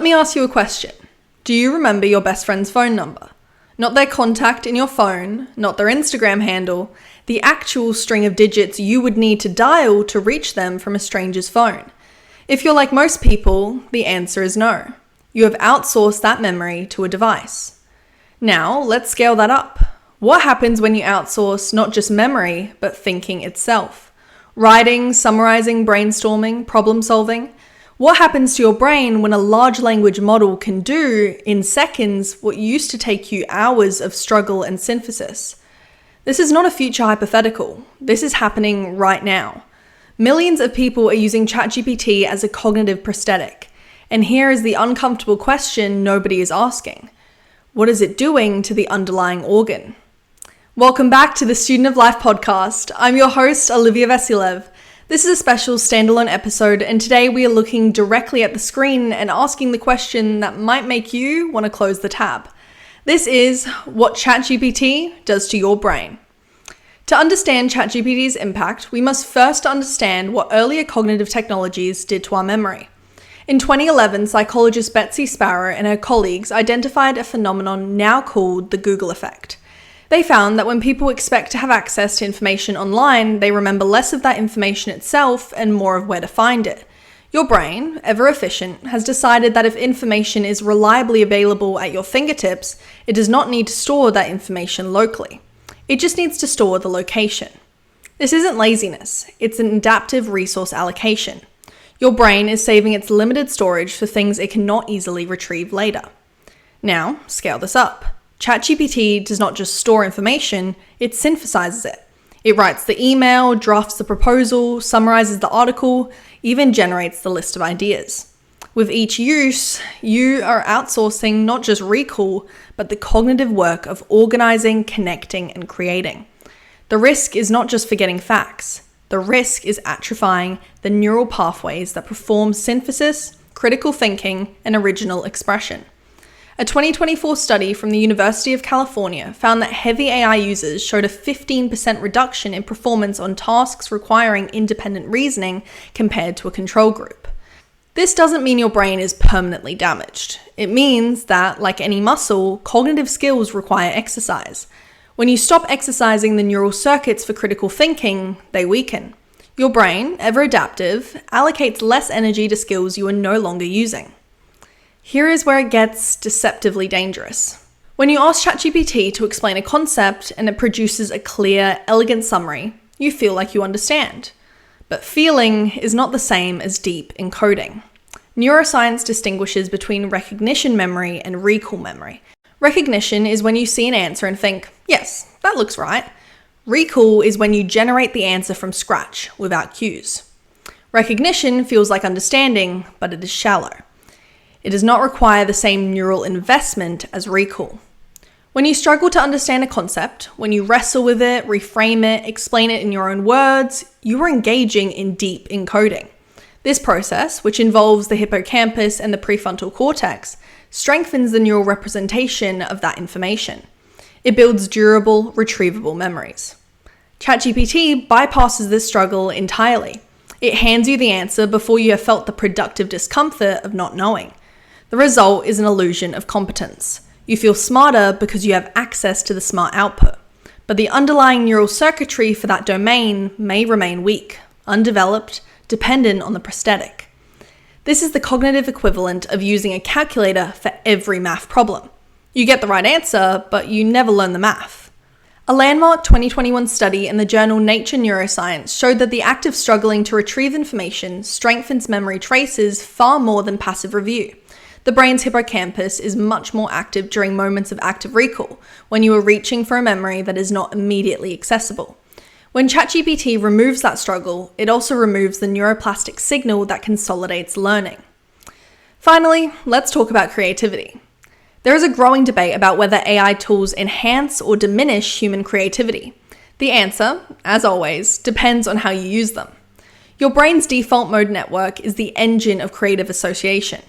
me ask you a question. Do you remember your best friend's phone number? Not their contact in your phone, not their Instagram handle, the actual string of digits you would need to dial to reach them from a stranger's phone. If you're like most people, the answer is no. You have outsourced that memory to a device. Now, let's scale that up. What happens when you outsource not just memory, but thinking itself? Writing, summarizing, brainstorming, problem solving? What happens to your brain when a large language model can do, in seconds, what used to take you hours of struggle and synthesis? This is not a future hypothetical. This is happening right now. Millions of people are using ChatGPT as a cognitive prosthetic. And here is the uncomfortable question nobody is asking. What is it doing to the underlying organ? Welcome back to the Student of Life podcast. I'm your host, Olivia Vasilev. This is a special standalone episode, and today we are looking directly at the screen and asking the question that might make you want to close the tab. This is what ChatGPT does to your brain. To understand ChatGPT's impact, we must first understand what earlier cognitive technologies did to our memory. In 2011, psychologist Betsy Sparrow and her colleagues identified a phenomenon now called the Google effect. They found that when people expect to have access to information online, they remember less of that information itself and more of where to find it. Your brain, ever efficient, has decided that if information is reliably available at your fingertips, it does not need to store that information locally. It just needs to store the location. This isn't laziness, it's an adaptive resource allocation. Your brain is saving its limited storage for things it cannot easily retrieve later. Now, scale this up. ChatGPT does not just store information, it synthesizes it. It writes the email, drafts the proposal, summarizes the article, even generates the list of ideas. With each use, you are outsourcing not just recall, but the cognitive work of organizing, connecting, and creating. The risk is not just forgetting facts. The risk is atrophying the neural pathways that perform synthesis, critical thinking, and original expression. A 2024 study from the University of California found that heavy AI users showed a 15% reduction in performance on tasks requiring independent reasoning compared to a control group. This doesn't mean your brain is permanently damaged. It means that, like any muscle, cognitive skills require exercise. When you stop exercising the neural circuits for critical thinking, they weaken. Your brain, ever adaptive, allocates less energy to skills you are no longer using. Here is where it gets deceptively dangerous. When you ask ChatGPT to explain a concept and it produces a clear, elegant summary, you feel like you understand. But feeling is not the same as deep encoding. Neuroscience distinguishes between recognition memory and recall memory. Recognition is when you see an answer and think, yes, that looks right. Recall is when you generate the answer from scratch without cues. Recognition feels like understanding, but it is shallow. It does not require the same neural investment as recall. When you struggle to understand a concept, when you wrestle with it, reframe it, explain it in your own words, you are engaging in deep encoding. This process, which involves the hippocampus and the prefrontal cortex, strengthens the neural representation of that information. It builds durable, retrievable memories. ChatGPT bypasses this struggle entirely. It hands you the answer before you have felt the productive discomfort of not knowing. The result is an illusion of competence. You feel smarter because you have access to the smart output, but the underlying neural circuitry for that domain may remain weak, undeveloped, dependent on the prosthetic. This is the cognitive equivalent of using a calculator for every math problem. You get the right answer, but you never learn the math. A landmark 2021 study in the journal Nature Neuroscience showed that the act of struggling to retrieve information strengthens memory traces far more than passive review. The brain's hippocampus is much more active during moments of active recall, when you are reaching for a memory that is not immediately accessible. When ChatGPT removes that struggle, it also removes the neuroplastic signal that consolidates learning. Finally, let's talk about creativity. There is a growing debate about whether AI tools enhance or diminish human creativity. The answer, as always, depends on how you use them. Your brain's default mode network is the engine of creative association.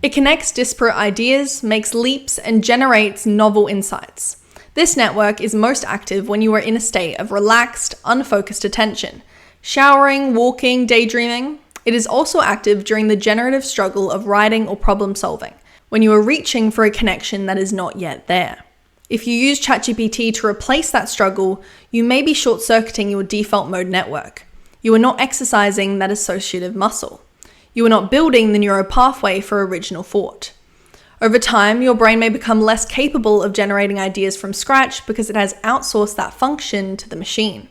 It connects disparate ideas, makes leaps, and generates novel insights. This network is most active when you are in a state of relaxed, unfocused attention. Showering, walking, daydreaming. It is also active during the generative struggle of writing or problem solving, when you are reaching for a connection that is not yet there. If you use ChatGPT to replace that struggle, you may be short-circuiting your default mode network. You are not exercising that associative muscle. You are not building the neural pathway for original thought. Over time, your brain may become less capable of generating ideas from scratch because it has outsourced that function to the machine.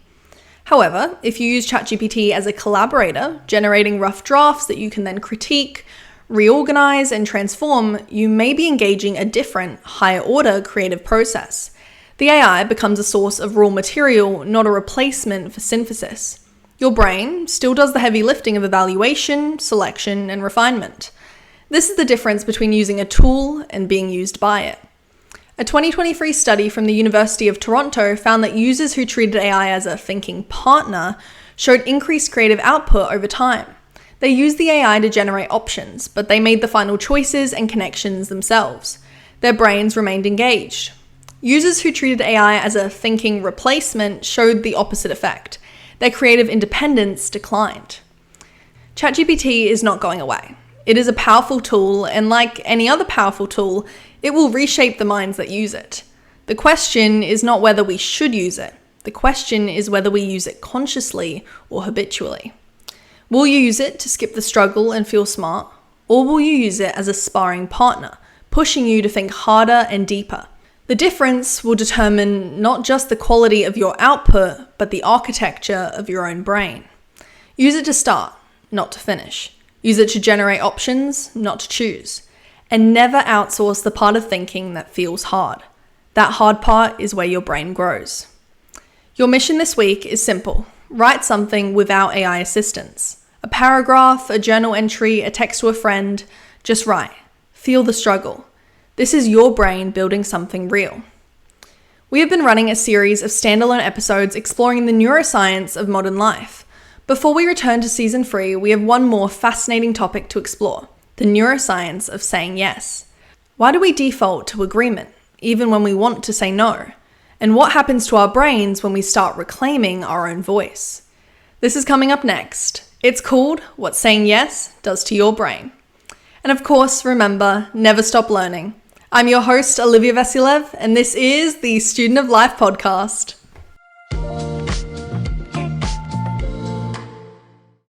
However, if you use ChatGPT as a collaborator, generating rough drafts that you can then critique, reorganize, and transform, you may be engaging a different, higher-order creative process. The AI becomes a source of raw material, not a replacement for synthesis. Your brain still does the heavy lifting of evaluation, selection, and refinement. This is the difference between using a tool and being used by it. A 2023 study from the University of Toronto found that users who treated AI as a thinking partner showed increased creative output over time. They used the AI to generate options, but they made the final choices and connections themselves. Their brains remained engaged. Users who treated AI as a thinking replacement showed the opposite effect. Their creative independence declined. ChatGPT is not going away. It is a powerful tool, and like any other powerful tool, it will reshape the minds that use it. The question is not whether we should use it. The question is whether we use it consciously or habitually. Will you use it to skip the struggle and feel smart? Or will you use it as a sparring partner, pushing you to think harder and deeper? The difference will determine not just the quality of your output, but the architecture of your own brain. Use it to start, not to finish. Use it to generate options, not to choose. And never outsource the part of thinking that feels hard. That hard part is where your brain grows. Your mission this week is simple. Write something without AI assistance. A paragraph, a journal entry, a text to a friend. Just write. Feel the struggle. This is your brain building something real. We have been running a series of standalone episodes exploring the neuroscience of modern life. Before we return to season 3, we have one more fascinating topic to explore, the neuroscience of saying yes. Why do we default to agreement, even when we want to say no? And what happens to our brains when we start reclaiming our own voice? This is coming up next. It's called What Saying Yes Does to Your Brain. And of course, remember, never stop learning. I'm your host, Olivia Vasilev, and this is the Student of Life podcast.